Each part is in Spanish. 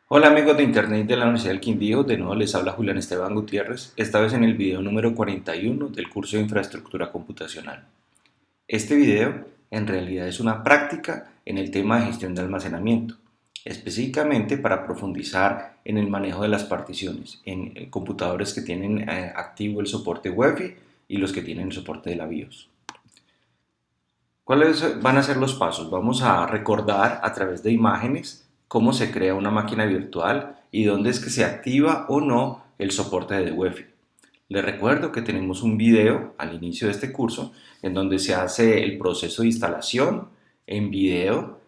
Hola amigos de Internet de la Universidad del Quindío, de nuevo les habla Julián Esteban Gutiérrez, esta vez en el video número 41 del curso de Infraestructura Computacional. Este video en realidad es una práctica en el tema de gestión de almacenamiento, específicamente para profundizar en el manejo de las particiones en computadores que tienen activo el soporte UEFI y los que tienen el soporte de la BIOS. ¿Cuáles van a ser los pasos? Vamos a recordar a través de imágenes cómo se crea una máquina virtual y dónde es que se activa o no el soporte de UEFI. Les recuerdo que tenemos un video al inicio de este curso en donde se hace el proceso de instalación en video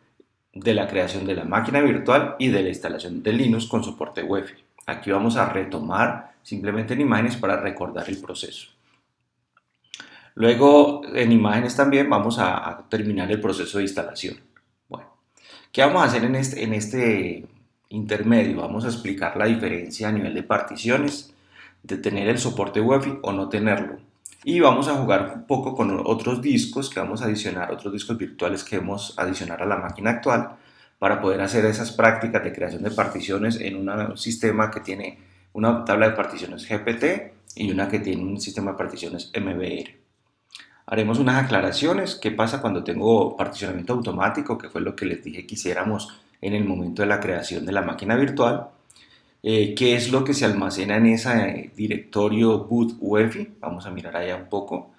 de la creación de la máquina virtual y de la instalación de Linux con soporte UEFI. Aquí vamos a retomar simplemente en imágenes para recordar el proceso. Luego, en imágenes también vamos a terminar el proceso de instalación. Bueno, ¿qué vamos a hacer en este intermedio? Vamos a explicar la diferencia a nivel de particiones, de tener el soporte UEFI o no tenerlo. Y vamos a jugar un poco con otros discos que vamos a adicionar, otros discos virtuales que vamos a adicionar a la máquina actual para poder hacer esas prácticas de creación de particiones en un sistema que tiene una tabla de particiones GPT y una que tiene un sistema de particiones MBR. Haremos unas aclaraciones, qué pasa cuando tengo particionamiento automático, que fue lo que les dije que hiciéramos en el momento de la creación de la máquina virtual, qué es lo que se almacena en ese directorio boot UEFI, vamos a mirar allá un poco,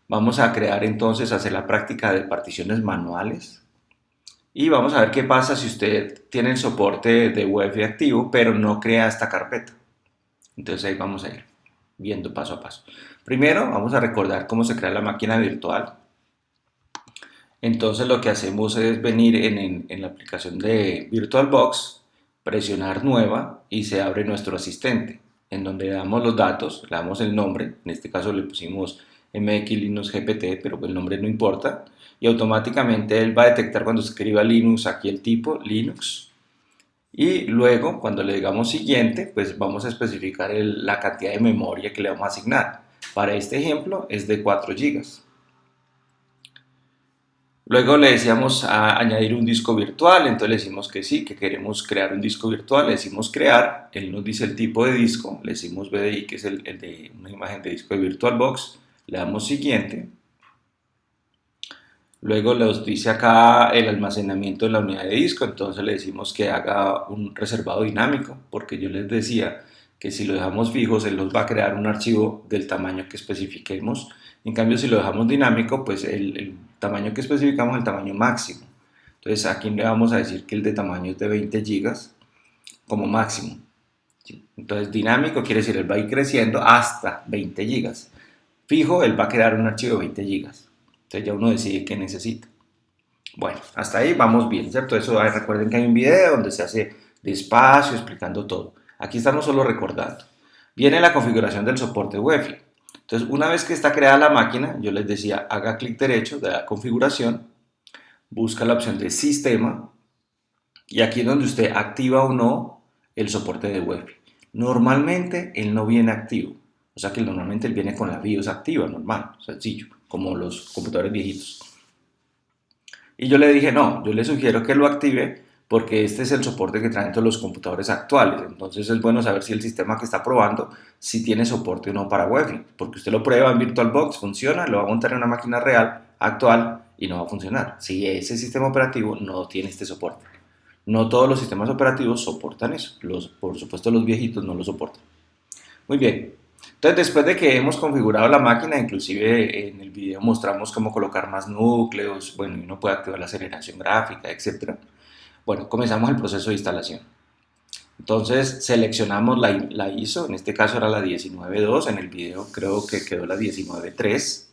vamos a crear entonces, hacer la práctica de particiones manuales y vamos a ver qué pasa si usted tiene el soporte de UEFI activo pero no crea esta carpeta. Entonces ahí vamos a ir viendo paso a paso. Primero vamos a recordar cómo se crea la máquina virtual. Entonces lo que hacemos es venir en la aplicación de VirtualBox, presionar nueva y se abre nuestro asistente, en donde le damos los datos, le damos el nombre, en este caso le pusimos MX Linux GPT, pero el nombre no importa, y automáticamente él va a detectar cuando escriba Linux aquí el tipo Linux, y luego cuando le digamos siguiente, pues vamos a especificar la cantidad de memoria que le vamos a asignar. Para este ejemplo es de 4 gigas. Luego le decíamos a añadir un disco virtual, entonces le decimos que sí, que queremos crear un disco virtual, le decimos crear, él nos dice el tipo de disco, le decimos BDI, que es el de una imagen de disco de VirtualBox, le damos siguiente, luego nos dice acá el almacenamiento de la unidad de disco, entonces le decimos que haga un reservado dinámico, porque yo les decía que si lo dejamos fijo, se nos va a crear un archivo del tamaño que especifiquemos. En cambio, si lo dejamos dinámico, pues el tamaño que especificamos es el tamaño máximo. Entonces, aquí le vamos a decir que el de tamaño es de 20 gigas como máximo. ¿Sí? Entonces, dinámico quiere decir él va a ir creciendo hasta 20 gigas. Fijo, él va a crear un archivo de 20 gigas. Entonces, ya uno decide qué necesita. Bueno, hasta ahí vamos bien, ¿cierto? Eso recuerden que hay un video donde se hace despacio explicando todo. Aquí estamos solo recordando. Viene la configuración del soporte UEFI. Entonces, una vez que está creada la máquina, yo les decía, haga clic derecho de la configuración, busca la opción de sistema y aquí es donde usted activa o no el soporte de UEFI. Normalmente él no viene activo, o sea que normalmente él viene con la BIOS activa, normal, sencillo, como los computadores viejitos. Y yo le dije, no, yo le sugiero que lo active porque este es el soporte que traen todos los computadores actuales. Entonces es bueno saber si el sistema que está probando si tiene soporte o no para Wi-Fi, porque usted lo prueba en VirtualBox, funciona, lo va a montar en una máquina real, actual, y no va a funcionar. Si ese sistema operativo no tiene este soporte. No todos los sistemas operativos soportan eso. Por supuesto, los viejitos no lo soportan. Muy bien. Entonces, después de que hemos configurado la máquina, inclusive en el video mostramos cómo colocar más núcleos, bueno, y uno puede activar la aceleración gráfica, etcétera. Bueno, comenzamos el proceso de instalación. Entonces, seleccionamos la ISO, en este caso era la 19.2, en el video creo que quedó la 19.3.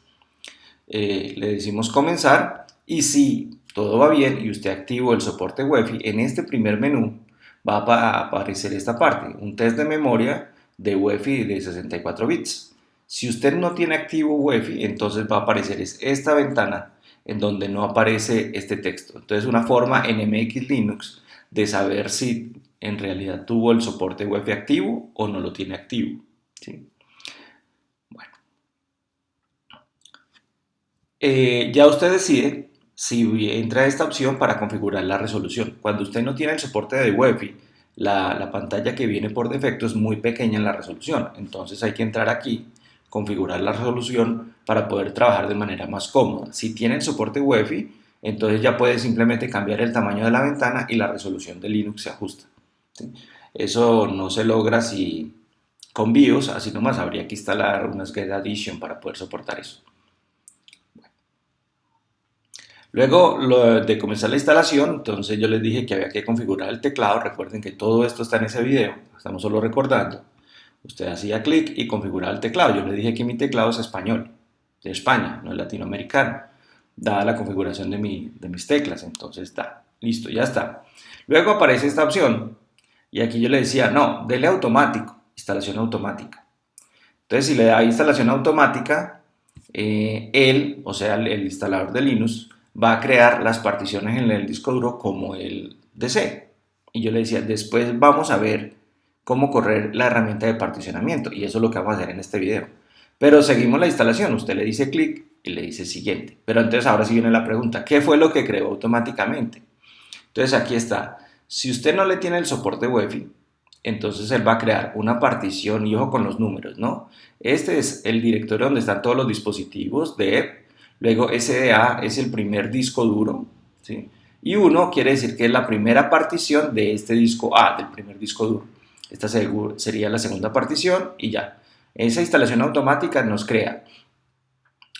Le decimos comenzar y si todo va bien y usted activó el soporte Wi-Fi, en este primer menú va a aparecer esta parte, un test de memoria de Wi-Fi de 64 bits. Si usted no tiene activo Wi-Fi, entonces va a aparecer esta ventana en donde no aparece este texto. Entonces una forma en MX Linux de saber si en realidad tuvo el soporte Wi-Fi activo o no lo tiene activo. ¿Sí? Bueno, ya usted decide si entra esta opción para configurar la resolución. Cuando usted no tiene el soporte de Wi-Fi, la pantalla que viene por defecto es muy pequeña en la resolución, entonces hay que entrar aquí, configurar la resolución para poder trabajar de manera más cómoda. Si tiene el soporte UEFI, entonces ya puede simplemente cambiar el tamaño de la ventana y la resolución de Linux se ajusta, ¿sí? Eso no se logra si con BIOS, así nomás habría que instalar unas Get Addition para poder soportar eso. Luego de comenzar la instalación, entonces yo les dije que había que configurar el teclado. Recuerden que todo esto está en ese video, estamos solo recordando. Usted hacía clic y configuraba el teclado. Yo le dije que mi teclado es español, de España, no es latinoamericano, dada la configuración de mis teclas. Entonces está, listo, ya está. Luego aparece esta opción y aquí yo le decía, no, dele automático, instalación automática. Entonces si le da instalación automática, él, o sea, el instalador de Linux, va a crear las particiones en el disco duro como él desee. Y yo le decía, después vamos a ver cómo correr la herramienta de particionamiento. Y eso es lo que vamos a hacer en este video. Pero seguimos la instalación. Usted le dice clic y le dice siguiente. Pero entonces ahora sí viene la pregunta, ¿qué fue lo que creó automáticamente? Entonces aquí está. Si usted no le tiene el soporte UEFI, entonces él va a crear una partición, y ojo con los números, ¿no? Este es el directorio donde están todos los dispositivos de luego SDA es el primer disco duro, ¿sí? Y 1 quiere decir que es la primera partición de este disco A, del primer disco duro. Esta sería la segunda partición y ya. Esa instalación automática nos crea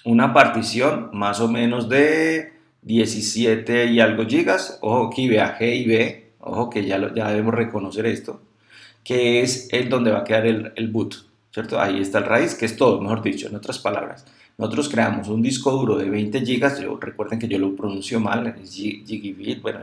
una partición más o menos de 17 y algo gigas. Ojo que vea G y B, ojo que ya debemos reconocer esto, que es el donde va a quedar el boot, ¿cierto? Ahí está el raíz, que es todo, mejor dicho, en otras palabras. Nosotros creamos un disco duro de 20 gigas, recuerden que yo lo pronuncio mal, es Gigabit, bueno,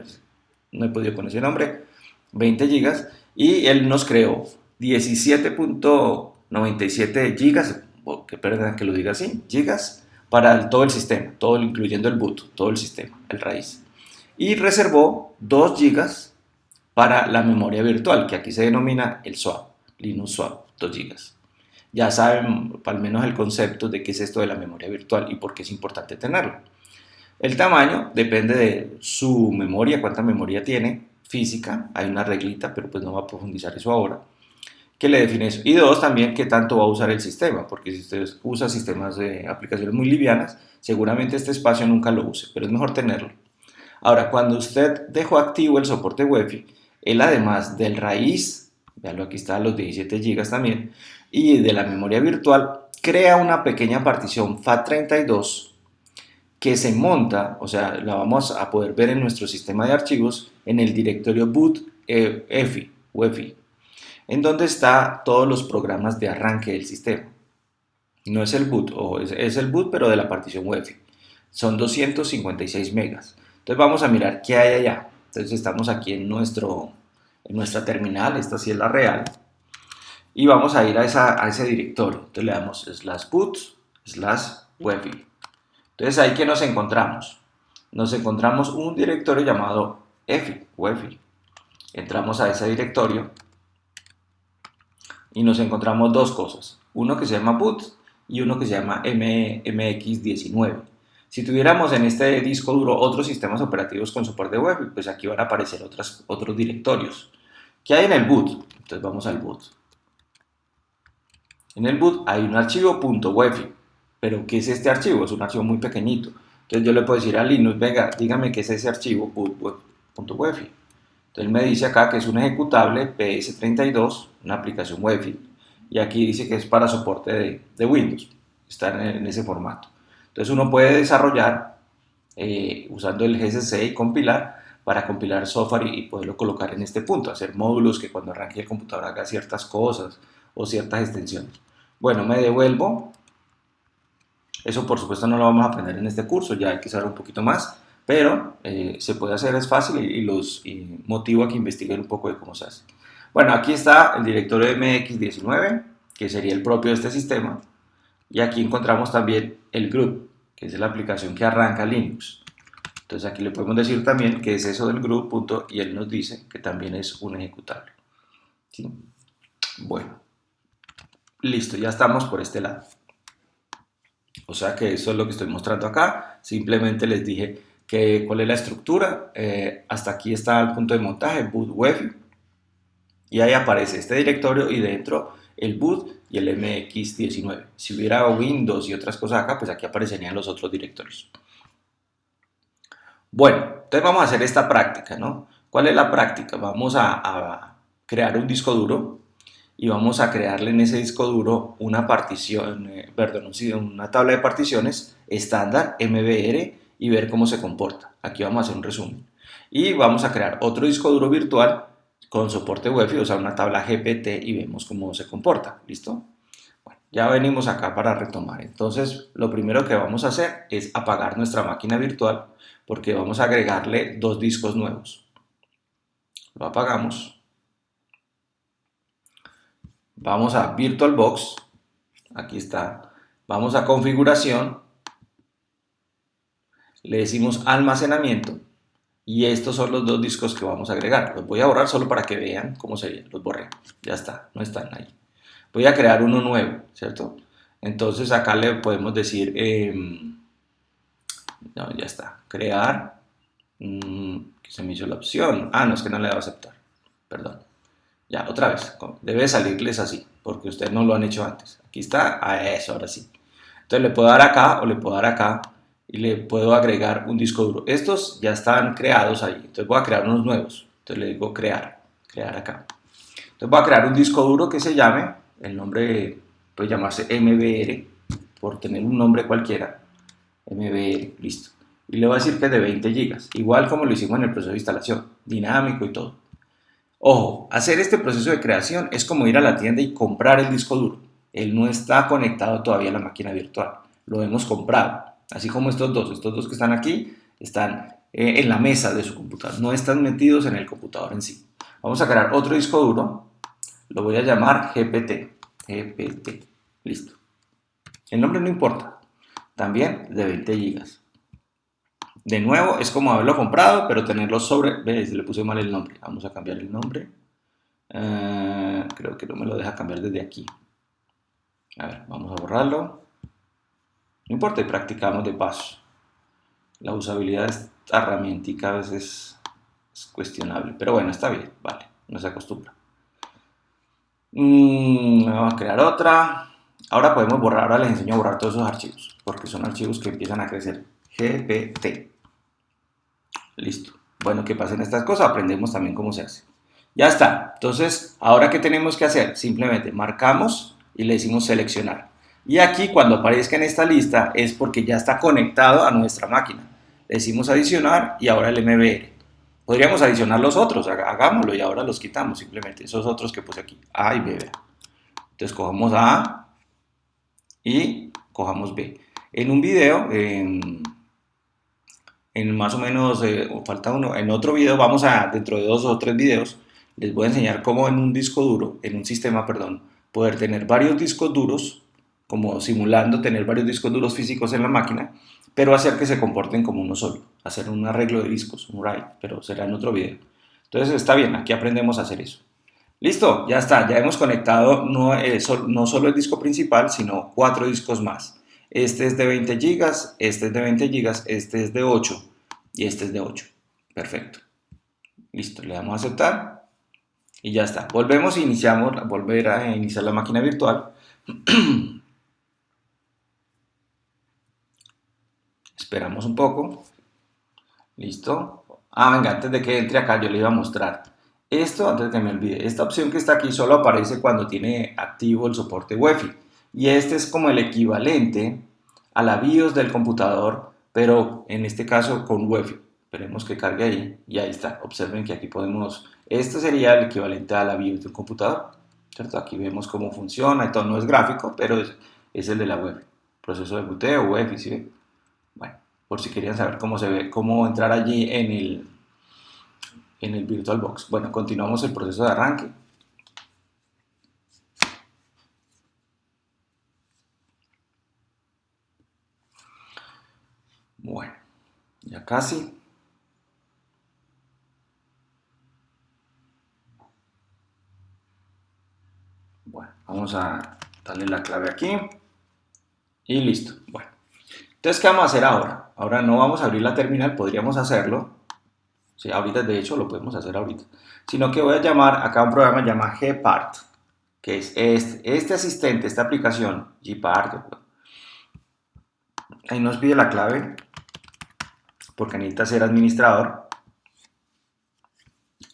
no he podido con ese nombre, 20 gigas, y él nos creó 17.97 gigas, que perdón que lo diga así, gigas, para todo el sistema, todo incluyendo el boot, todo el sistema, el raíz. Y reservó 2 gigas para la memoria virtual, que aquí se denomina el swap, Linux Swap, 2 gigas. Ya saben al menos el concepto de qué es esto de la memoria virtual y por qué es importante tenerlo. El tamaño depende de su memoria, cuánta memoria tiene física, hay una reglita, pero pues no va a profundizar eso ahora, que le define eso. Y dos, también qué tanto va a usar el sistema, porque si usted usa sistemas de aplicaciones muy livianas, seguramente este espacio nunca lo use, pero es mejor tenerlo. Ahora, cuando usted dejó activo el soporte UEFI, él además del raíz, véalo aquí está los 17 GB también, y de la memoria virtual, crea una pequeña partición FAT32 que se monta, o sea, la vamos a poder ver en nuestro sistema de archivos en el directorio boot EFI, UEFI, en donde está todos los programas de arranque del sistema. No es el boot, o es el boot, pero de la partición UEFI. Son 256 megas. Entonces vamos a mirar qué hay allá. Entonces estamos aquí en nuestra terminal, esta sí es la real, y vamos a ir a ese directorio. Entonces le damos /boot /UEFI. Entonces ahí que nos encontramos. Nos encontramos un directorio llamado EFI, UEFI. Entramos a ese directorio y nos encontramos dos cosas. Uno que se llama boot y uno que se llama MX19. Si tuviéramos en este disco duro otros sistemas operativos con soporte web, pues aquí van a aparecer otros directorios. ¿Qué hay en el boot? Entonces vamos al boot. En el boot hay un archivo .wefi, pero ¿qué es este archivo? Es un archivo muy pequeñito. Entonces yo le puedo decir a Linux, venga, dígame qué es ese archivo boot.wefi. Entonces me dice acá que es un ejecutable PS32, una aplicación UEFI, y aquí dice que es para soporte de Windows, está en ese formato. Entonces uno puede desarrollar usando el GCC y compilar para compilar software y poderlo colocar en este punto, hacer módulos que cuando arranque el computador haga ciertas cosas o ciertas extensiones. Bueno, me devuelvo. Eso por supuesto no lo vamos a aprender en este curso, ya hay que saber un poquito más, pero se puede hacer, es fácil y motivo a que investiguen un poco de cómo se hace. Bueno, aquí está el directorio MX19, que sería el propio de este sistema, y aquí encontramos también el group, que es la aplicación que arranca Linux. Entonces aquí le podemos decir también qué es eso del group, y él nos dice que también es un ejecutable. ¿Sí? Bueno, listo, ya estamos por este lado. O sea que eso es lo que estoy mostrando acá. Simplemente les dije cuál es la estructura. Hasta aquí está el punto de montaje, boot UEFI. Y ahí aparece este directorio y dentro el boot y el MX19. Si hubiera Windows y otras cosas acá, pues aquí aparecerían los otros directorios. Bueno, entonces vamos a hacer esta práctica, ¿no? ¿Cuál es la práctica? Vamos a crear un disco duro y vamos a crearle en ese disco duro una partición, una tabla de particiones estándar MBR y ver cómo se comporta. Aquí vamos a hacer un resumen. Y vamos a crear otro disco duro virtual con soporte UEFI, o sea, una tabla GPT y vemos cómo se comporta. ¿Listo? Bueno, ya venimos acá para retomar. Entonces, lo primero que vamos a hacer es apagar nuestra máquina virtual porque vamos a agregarle dos discos nuevos. Lo apagamos. Vamos a VirtualBox. Aquí está. Vamos a configuración. Le decimos almacenamiento. Y estos son los dos discos que vamos a agregar. Los voy a borrar solo para que vean cómo sería. Los borré. Ya está. No están ahí. Voy a crear uno nuevo, ¿cierto? Entonces acá le podemos decir, no, ya está, crear, que se me hizo la opción, no, es que no le va a aceptar, perdón, ya, otra vez, debe salirles así, porque ustedes no lo han hecho antes, aquí está, eso, ahora sí, entonces le puedo dar acá o le puedo dar acá y le puedo agregar un disco duro, estos ya están creados ahí, entonces voy a crear unos nuevos, entonces le digo crear acá, entonces voy a crear un disco duro que se llame, el nombre puede llamarse MBR, por tener un nombre cualquiera, MBR, listo. Y le voy a decir que es de 20 gigas, igual como lo hicimos en el proceso de instalación, dinámico y todo. Ojo, hacer este proceso de creación es como ir a la tienda y comprar el disco duro. Él no está conectado todavía a la máquina virtual, lo hemos comprado. Así como estos dos que están aquí, están en la mesa de su computador, no están metidos en el computador en sí. Vamos a crear otro disco duro, lo voy a llamar GPT, listo. El nombre no importa, también de 20 gigas. De nuevo, es como haberlo comprado, pero tenerlo sobre... ¿Ves? Le puse mal el nombre. Vamos a cambiar el nombre. Creo que no me lo deja cambiar desde aquí. A ver, vamos a borrarlo. No importa, y practicamos de paso. La usabilidad de esta herramientica a veces es cuestionable, pero bueno, está bien, vale, no se acostumbra. Vamos a crear otra. Ahora podemos borrar, ahora les enseño a borrar todos esos archivos, porque son archivos que empiezan a crecer. GPT. Listo. Bueno, que pasen estas cosas, aprendemos también cómo se hace. Ya está. Entonces, ahora ¿qué tenemos que hacer? Simplemente marcamos y le decimos seleccionar. Y aquí cuando aparezca en esta lista es porque ya está conectado a nuestra máquina. Le decimos adicionar y ahora el MBR. Podríamos adicionar los otros, hagámoslo y ahora los quitamos simplemente. Esos otros que puse aquí, A y B. Entonces cojamos A y cojamos B. En un video, en más o menos, falta uno, en otro video vamos a, dentro de 2 o 3 videos, les voy a enseñar cómo en un disco duro, en un sistema, perdón, poder tener varios discos duros, como simulando tener varios discos duros físicos en la máquina, pero hacer que se comporten como uno solo, hacer un arreglo de discos, un RAID, pero será en otro video. Entonces está bien, aquí aprendemos a hacer eso. Listo, ya está, ya hemos conectado no solo el disco principal, sino 4 discos más. Este es de 20 gigas, este es de 20 gigas, este es de 8 y este es de 8. Perfecto. Listo, le damos a aceptar y ya está. Volvemos e volver a iniciar la máquina virtual. Esperamos un poco. Listo. Venga, antes de que entre acá yo le iba a mostrar. Esto, antes de que me olvide, esta opción que está aquí solo aparece cuando tiene activo el soporte UEFI. Y este es como el equivalente a la BIOS del computador, pero en este caso con UEFI. Esperemos que cargue ahí y ahí está. Observen que aquí podemos, este sería el equivalente a la BIOS del computador, ¿cierto? Aquí vemos cómo funciona y todo, no es gráfico, pero es el de la UEFI. Proceso de boteo, UEFI, ¿sí ve? Bueno, por si querían saber cómo se ve, cómo entrar allí en el VirtualBox. Bueno, continuamos el proceso de arranque. Bueno, ya casi. Bueno, vamos a darle la clave aquí. Y listo. Bueno, entonces, ¿qué vamos a hacer ahora? Ahora no vamos a abrir la terminal, podríamos hacerlo. Sí, ahorita, de hecho, lo podemos hacer ahorita. Sino que voy a llamar acá un programa que se llama Gpart, que es este asistente, esta aplicación, Gpart. Ahí nos pide la clave, porque necesita ser administrador.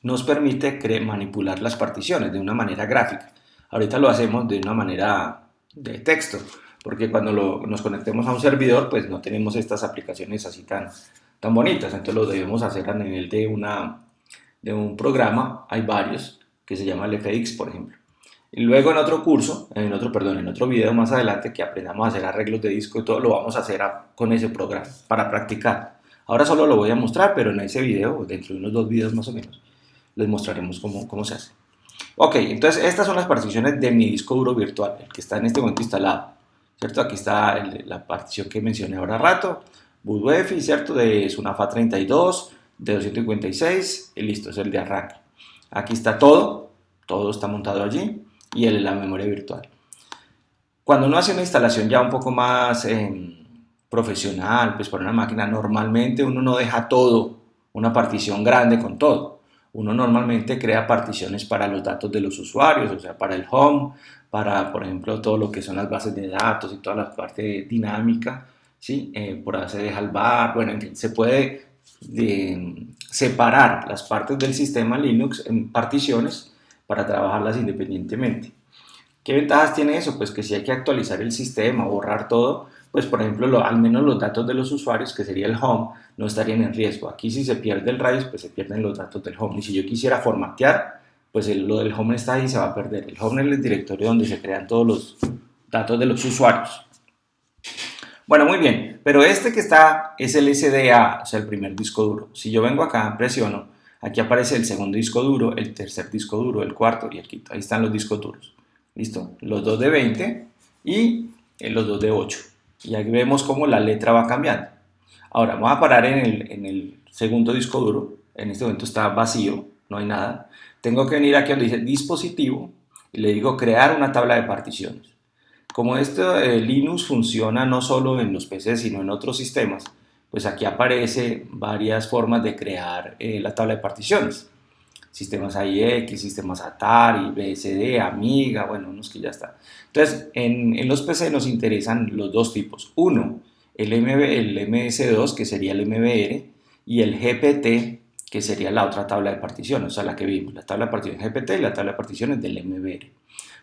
Nos permite manipular las particiones de una manera gráfica. Ahorita lo hacemos de una manera de texto, porque cuando nos conectemos a un servidor, pues no tenemos estas aplicaciones así tan bonitas, entonces lo debemos hacer a nivel de un programa. Hay varios que se llama el FX, por ejemplo. Y luego en otro curso, en otro video más adelante que aprendamos a hacer arreglos de disco y todo, lo vamos a hacer con ese programa para practicar. Ahora solo lo voy a mostrar, pero en ese video, dentro de unos 2 videos más o menos, les mostraremos cómo se hace. Ok, entonces estas son las particiones de mi disco duro virtual, el que está en este momento instalado, ¿cierto? Aquí está la partición que mencioné ahora rato, boot UEFI, ¿cierto? Es una FAT32 de 256 y listo, es el de arranque. Aquí está todo está montado allí y la memoria virtual. Cuando uno hace una instalación ya un poco más profesional, pues para una máquina, normalmente uno no deja todo, una partición grande con todo. Uno normalmente crea particiones para los datos de los usuarios, o sea, para el home, para, por ejemplo, todo lo que son las bases de datos y toda la parte dinámica, ¿sí? Por ahí se deja el bar, bueno, en fin, se puede separar las partes del sistema Linux en particiones para trabajarlas independientemente. ¿Qué ventajas tiene eso? Pues que si hay que actualizar el sistema, borrar todo, pues por ejemplo, al menos los datos de los usuarios, que sería el home, no estarían en riesgo. Aquí si se pierde el RAID, pues se pierden los datos del home. Y si yo quisiera formatear, pues lo del home está ahí y se va a perder. El home es el directorio donde se crean todos los datos de los usuarios. Bueno, muy bien, pero este que está es el SDA, o sea, el primer disco duro. Si yo vengo acá, presiono, aquí aparece el segundo disco duro, el tercer disco duro, el cuarto y el quinto. Ahí están los discos duros. ¿Listo? Los dos de 20 y los dos de 8. Y aquí vemos cómo la letra va cambiando. Ahora, vamos a parar en el segundo disco duro. En este momento está vacío, no hay nada. Tengo que venir aquí donde dice dispositivo y le digo crear una tabla de particiones. Como Linux funciona no solo en los PCs, sino en otros sistemas, pues aquí aparece varias formas de crear la tabla de particiones. Sistemas AIX, sistemas Atari, BSD, Amiga, bueno, unos que ya están. Entonces, en los PC nos interesan los dos tipos. Uno, el MS2, que sería el MBR, y el GPT, que sería la otra tabla de particiones, o sea, la que vimos, la tabla de particiones GPT y la tabla de particiones del MBR.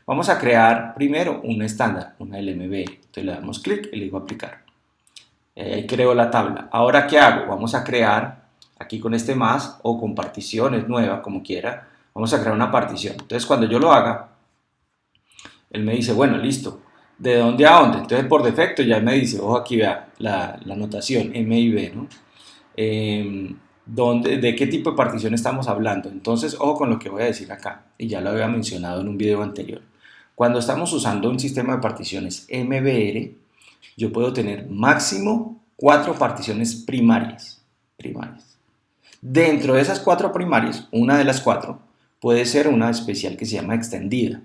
Vamos a crear primero un estándar, una del MBR. Entonces le damos clic y le digo aplicar. Ahí creo la tabla. Ahora, ¿qué hago? Vamos a crear aquí con este más o con particiones nuevas, como quiera, vamos a crear una partición. Entonces, cuando yo lo haga, él me dice, bueno, listo, ¿de dónde a dónde? Entonces, por defecto ya me dice, ojo, aquí vea la notación M y B, ¿no? ¿De qué tipo de partición estamos hablando? Entonces, ojo con lo que voy a decir acá, y ya lo había mencionado en un video anterior. Cuando estamos usando un sistema de particiones MBR, yo puedo tener máximo 4 particiones primarias. Dentro de esas 4 primarias, una de las 4 puede ser una especial que se llama extendida.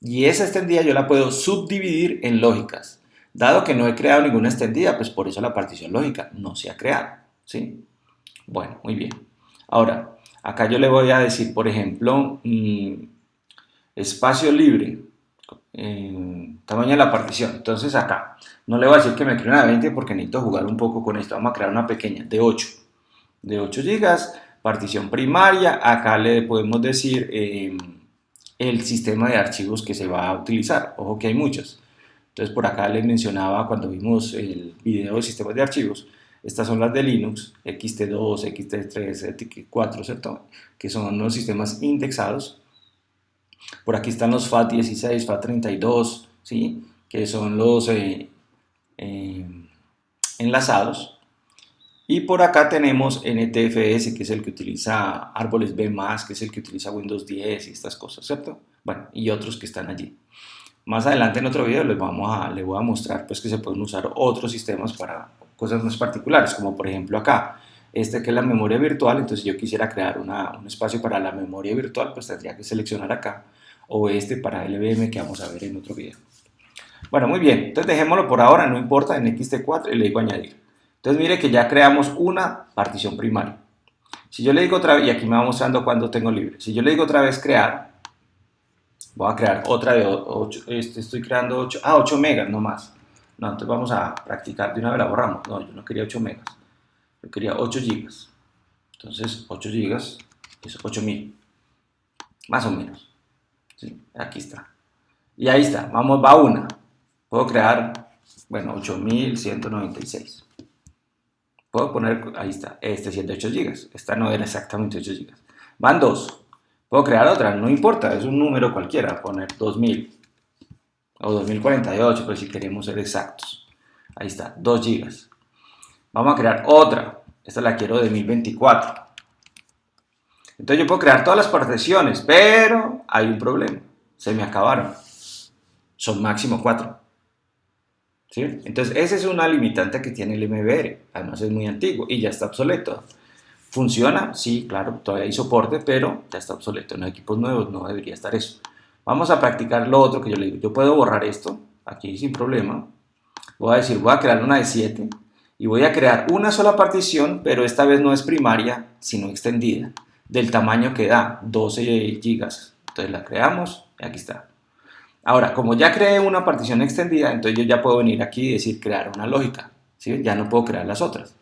Y esa extendida yo la puedo subdividir en lógicas. Dado que no he creado ninguna extendida, pues por eso la partición lógica no se ha creado, ¿sí? Bueno, muy bien. Ahora, acá yo le voy a decir, por ejemplo, espacio libre, tamaño de la partición. Entonces acá, no le voy a decir que me cree una de 20 porque necesito jugar un poco con esto. Vamos a crear una pequeña de 8 GB, partición primaria. Acá le podemos decir el sistema de archivos que se va a utilizar. Ojo que hay muchos. Entonces por acá les mencionaba cuando vimos el video de sistemas de archivos. Estas son las de Linux, XT2, XT3, XT4, ¿cierto? Que son los sistemas indexados. Por aquí están los FAT16, FAT32, ¿sí? Que son los enlazados. Y por acá tenemos NTFS, que es el que utiliza árboles B+, que es el que utiliza Windows 10 y estas cosas, ¿cierto? Bueno, y otros que están allí. Más adelante en otro video les voy a mostrar pues, que se pueden usar otros sistemas para cosas más particulares, como por ejemplo acá, que es la memoria virtual. Entonces si yo quisiera crear un espacio para la memoria virtual, pues tendría que seleccionar acá, o para LVM que vamos a ver en otro video. Bueno, muy bien, entonces dejémoslo por ahora, no importa, en XT4 y le digo añadir. Entonces mire que ya creamos una partición primaria. Si yo le digo otra vez, y aquí me va mostrando cuándo tengo libre, si yo le digo otra vez crear, voy a crear otra de 8, estoy creando 8, 8 megas no más. No, entonces vamos a practicar, de una vez la borramos. No, yo no quería 8 megas, yo quería 8 gigas. Entonces 8 gigas es 8000, más o menos. ¿Sí? Aquí está. Y ahí está, vamos, va una. Puedo crear, bueno, 8196. Puedo poner, ahí está, este 108 gigas. Esta no era exactamente 8 gigas. Van dos. Puedo crear otra, no importa, es un número cualquiera, poner 2000 o 2048, pero si queremos ser exactos. Ahí está, 2 gigas. Vamos a crear otra. Esta la quiero de 1024. Entonces yo puedo crear todas las particiones, pero hay un problema. Se me acabaron. Son máximo 4. ¿Sí? Entonces esa es una limitante que tiene el MBR. Además es muy antiguo y ya está obsoleto. ¿Funciona? Sí, claro, todavía hay soporte, pero ya está obsoleto. En los equipos nuevos no debería estar eso. Vamos a practicar lo otro que yo le digo. Yo puedo borrar esto aquí sin problema. Voy a decir, voy a crear una de 7 y voy a crear una sola partición, pero esta vez no es primaria, sino extendida, del tamaño que da, 12 gigas. Entonces la creamos y aquí está. Ahora, como ya creé una partición extendida, entonces yo ya puedo venir aquí y decir crear una lógica. ¿Sí? Ya no puedo crear las otras.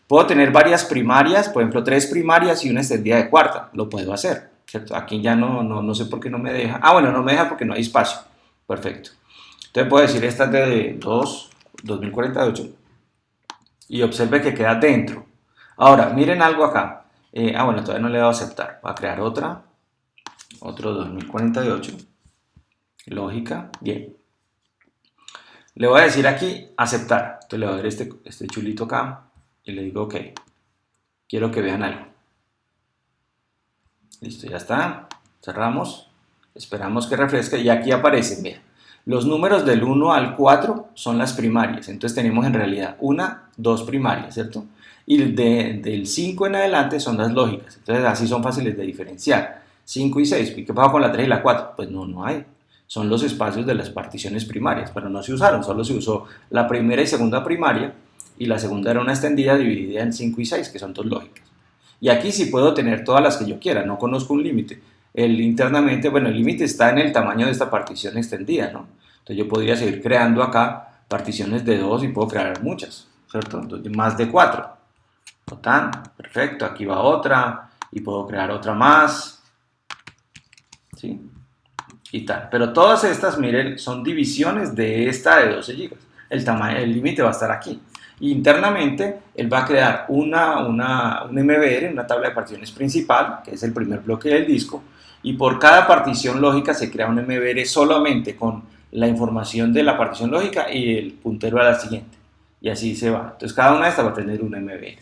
Puedo tener varias primarias, por ejemplo, 3 primarias y una extendida de cuarta. Lo puedo hacer, ¿cierto? Aquí ya no sé por qué no me deja. Ah, bueno, no me deja porque no hay espacio. Perfecto. Entonces puedo decir esta es de 2048 y observe que queda dentro. Ahora, miren algo acá. Bueno, todavía no le he dado a aceptar. Voy a crear otro 2048. Lógica, bien. Le voy a decir aquí aceptar. Entonces le voy a dar este chulito acá y le digo ok. Quiero que vean algo. Listo, ya está. Cerramos. Esperamos que refresque y aquí aparecen, vean. Los números del 1 al 4 son las primarias. Entonces tenemos en realidad dos primarias, ¿cierto? Y del 5 en adelante son las lógicas. Entonces así son fáciles de diferenciar. 5 y 6. ¿Y qué pasa con la 3 y la 4? Pues no hay. Son los espacios de las particiones primarias, pero no se usaron. Solo se usó la primera y segunda primaria y la segunda era una extendida dividida en 5 y 6, que son dos lógicas. Y aquí sí puedo tener todas las que yo quiera, no conozco un límite. Internamente, bueno, el límite está en el tamaño de esta partición extendida, ¿no? Entonces yo podría seguir creando acá particiones de 2 y puedo crear muchas, ¿cierto? Entonces más de 4. Total, perfecto, aquí va otra y puedo crear otra más, ¿sí? Y tal. Pero todas estas, miren, son divisiones de esta de 12 GB. El límite va a estar aquí. Internamente, él va a crear un MBR, una tabla de particiones principal, que es el primer bloque del disco, y por cada partición lógica se crea un MBR solamente con la información de la partición lógica y el puntero a la siguiente. Y así se va. Entonces, cada una de estas va a tener un MBR.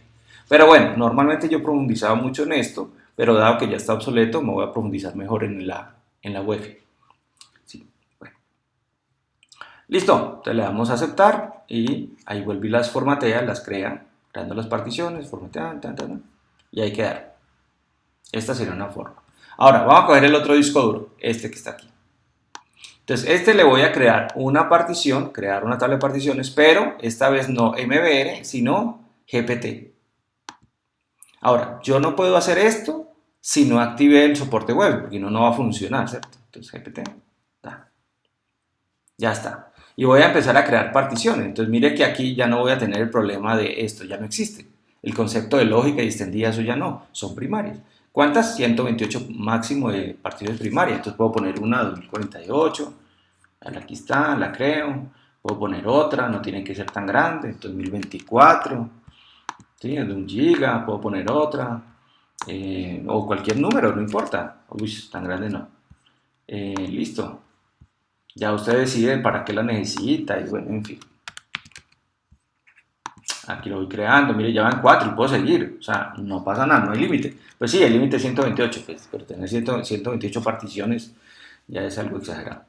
Pero bueno, normalmente yo profundizaba mucho en esto, pero dado que ya está obsoleto, me voy a profundizar mejor en la UEFI. Sí, bueno. Listo, entonces le damos a aceptar y ahí vuelve y las formatea, las crea, creando las particiones, formatean, y ahí quedaron. Esta sería una forma. Ahora, vamos a coger el otro disco duro, este que está aquí. Entonces, le voy a crear una partición, crear una tabla de particiones, pero esta vez no MBR, sino GPT. Ahora, yo no puedo hacer esto si no active el soporte web, porque no va a funcionar, ¿cierto? Entonces, GPT, ya está. Y voy a empezar a crear particiones. Entonces, mire que aquí ya no voy a tener el problema de esto, ya no existe. El concepto de lógica y extendida, eso ya no, son primarias. ¿Cuántas? 128 máximo de particiones primarias. Entonces puedo poner una 2048, aquí está, la creo. Puedo poner otra, no tiene que ser tan grande, 2024, ¿sí? De 1 giga, puedo poner otra, o cualquier número, no importa. Uy, tan grande no. Listo. Ya usted decide para qué la necesita y bueno, en fin. Aquí lo voy creando, mire, ya van 4 y puedo seguir, o sea, no pasa nada, no hay límite. Pues sí, el límite es 128, pues, pero tener 128 particiones ya es algo exagerado.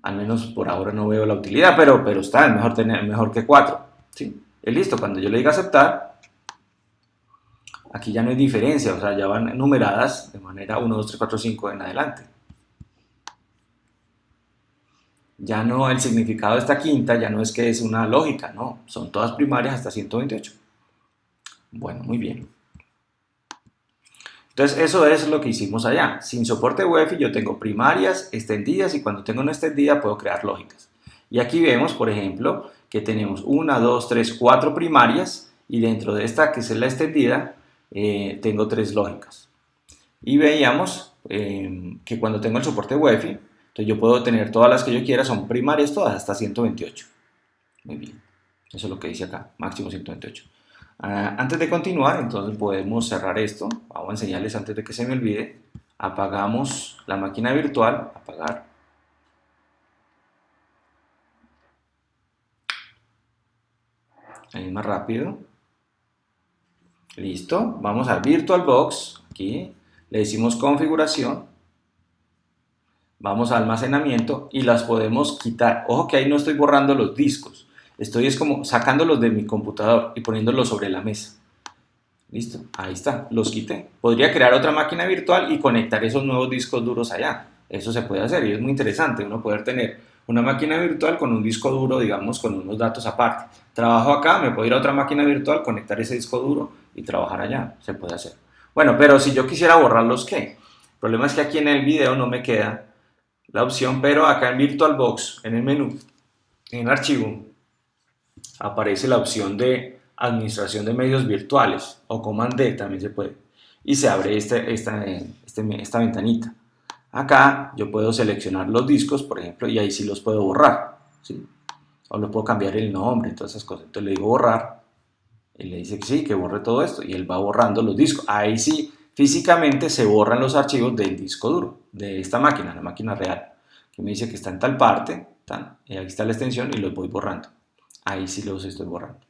Al menos por ahora no veo la utilidad, pero está, es mejor que 4. ¿Sí? Es listo, cuando yo le diga aceptar, aquí ya no hay diferencia, o sea, ya van numeradas de manera 1, 2, 3, 4, 5 en adelante. Ya no, el significado de esta quinta ya no es que es una lógica, no, son todas primarias hasta 128. Bueno, muy bien. Entonces eso es lo que hicimos allá. Sin soporte UEFI yo tengo primarias, extendidas y cuando tengo una extendida puedo crear lógicas. Y aquí vemos, por ejemplo, que tenemos 1, 2, 3, 4 primarias y dentro de esta que es la extendida tengo 3 lógicas. Y veíamos que cuando tengo el soporte UEFI, entonces yo puedo tener todas las que yo quiera, son primarias todas hasta 128. Muy bien, eso es lo que dice acá, máximo 128. Antes de continuar, entonces podemos cerrar esto. Vamos a enseñarles antes de que se me olvide. Apagamos la máquina virtual, apagar. Ahí más rápido. Listo, vamos a VirtualBox, aquí le decimos configuración, vamos a almacenamiento y las podemos quitar. Ojo que ahí no estoy borrando los discos, estoy es como sacándolos de mi computador y poniéndolos sobre la mesa. Listo, ahí está, los quité. Podría crear otra máquina virtual y conectar esos nuevos discos duros allá. Eso se puede hacer y es muy interesante uno poder tener una máquina virtual con un disco duro, digamos, con unos datos aparte. Trabajo acá, me puedo ir a otra máquina virtual, conectar ese disco duro y trabajar allá. Se puede hacer. Bueno, pero si yo quisiera borrarlos, ¿qué? El problema es que aquí en el video no me queda la opción, pero acá en VirtualBox, en el menú, en archivo, aparece la opción de administración de medios virtuales o Command D también se puede y se abre esta ventanita. Acá yo puedo seleccionar los discos, por ejemplo, y ahí sí los puedo borrar, ¿sí? O lo puedo cambiar el nombre y todas esas cosas. Entonces le digo borrar y le dice que sí, que borre todo esto y él va borrando los discos. Ahí sí físicamente se borran los archivos del disco duro de esta máquina, la máquina real, que me dice que está en tal parte, y aquí está la extensión y los voy borrando. Ahí sí los estoy borrando.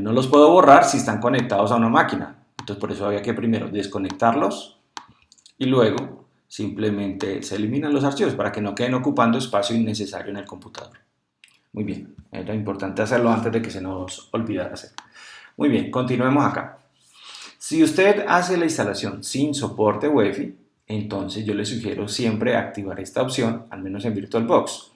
No los puedo borrar si están conectados a una máquina. Entonces por eso había que primero desconectarlos y luego simplemente se eliminan los archivos para que no queden ocupando espacio innecesario en el computador. Muy bien, era importante hacerlo antes de que se nos olvidara hacer. Muy bien, continuemos acá. Si usted hace la instalación sin soporte UEFI, entonces yo le sugiero siempre activar esta opción, al menos en VirtualBox.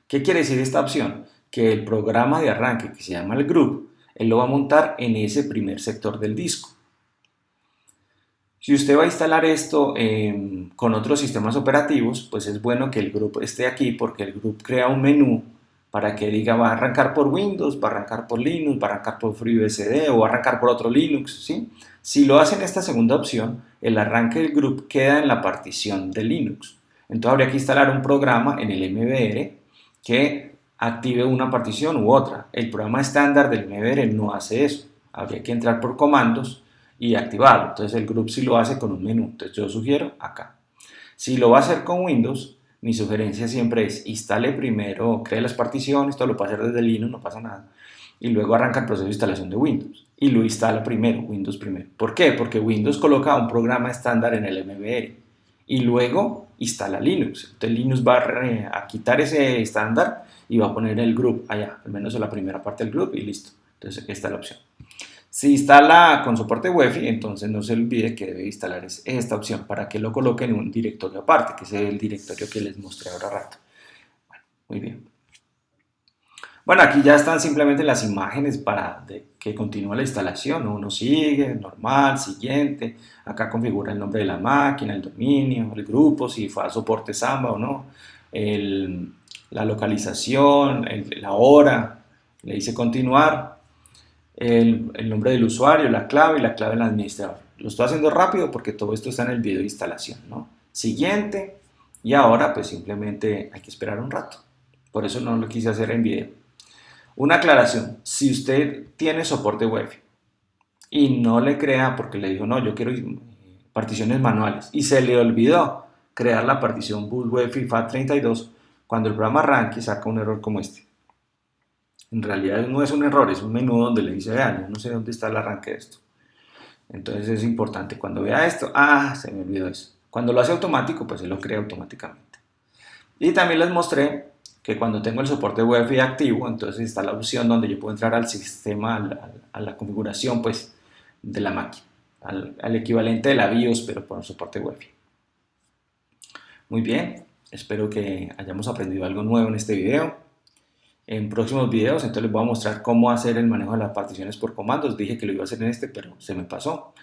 ¿Qué quiere decir esta opción? Que el programa de arranque que se llama el group, él lo va a montar en ese primer sector del disco. Si usted va a instalar esto con otros sistemas operativos, pues es bueno que el group esté aquí porque el group crea un menú para que diga va a arrancar por Windows, va a arrancar por Linux, va a arrancar por FreeBSD o va a arrancar por otro Linux, ¿sí? Si lo hace en esta segunda opción, el arranque del group queda en la partición de Linux. Entonces habría que instalar un programa en el MBR que active una partición u otra. El programa estándar del MBR no hace eso. Habría que entrar por comandos y activarlo. Entonces el group sí lo hace con un menú. Entonces yo sugiero acá. Si lo va a hacer con Windows, mi sugerencia siempre es instale primero, cree las particiones, todo lo puede hacer desde Linux, no pasa nada. Y luego arranca el proceso de instalación de Windows. Y lo instala primero, Windows primero. ¿Por qué? Porque Windows coloca un programa estándar en el MBR. Y luego instala Linux. Entonces Linux va a quitar ese estándar y va a poner el group allá, al menos en la primera parte del group y listo. Entonces esta es la opción. Si instala con soporte UEFI, entonces no se olvide que debe instalar esta opción para que lo coloque en un directorio aparte, que es el directorio que les mostré ahora rato. Bueno, muy bien. Bueno, aquí ya están simplemente las imágenes para que continúe la instalación. Uno sigue, normal, siguiente. Acá configura el nombre de la máquina, el dominio, el grupo, si fue a soporte Samba o no. La localización, la hora. Le dice continuar. El nombre del usuario, la clave y la clave del administrador. Lo estoy haciendo rápido porque todo esto está en el video de instalación, ¿no? Siguiente. Y ahora pues simplemente hay que esperar un rato. Por eso no lo quise hacer en video. Una aclaración, si usted tiene soporte UEFI y no le crea porque le dijo, no, yo quiero particiones manuales y se le olvidó crear la partición boot UEFI FAT32, cuando el programa arranque saca un error como este. En realidad no es un error, es un menú donde le dice, vea, yo no sé dónde está el arranque de esto. Entonces es importante, cuando vea esto, se me olvidó eso. Cuando lo hace automático, pues él lo crea automáticamente. Y también les mostré que cuando tengo el soporte UEFI activo, entonces está la opción donde yo puedo entrar al sistema, a la configuración pues, de la máquina, al equivalente de la BIOS, pero por soporte UEFI. Muy bien, espero que hayamos aprendido algo nuevo en este video. En próximos videos entonces les voy a mostrar cómo hacer el manejo de las particiones por comandos. Dije que lo iba a hacer en este, pero se me pasó.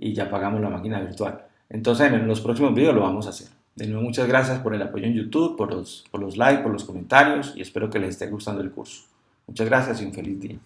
y ya pagamos la máquina virtual. Entonces en los próximos videos lo vamos a hacer. De nuevo, muchas gracias por el apoyo en YouTube, por los likes, por los comentarios y espero que les esté gustando el curso. Muchas gracias y un feliz día.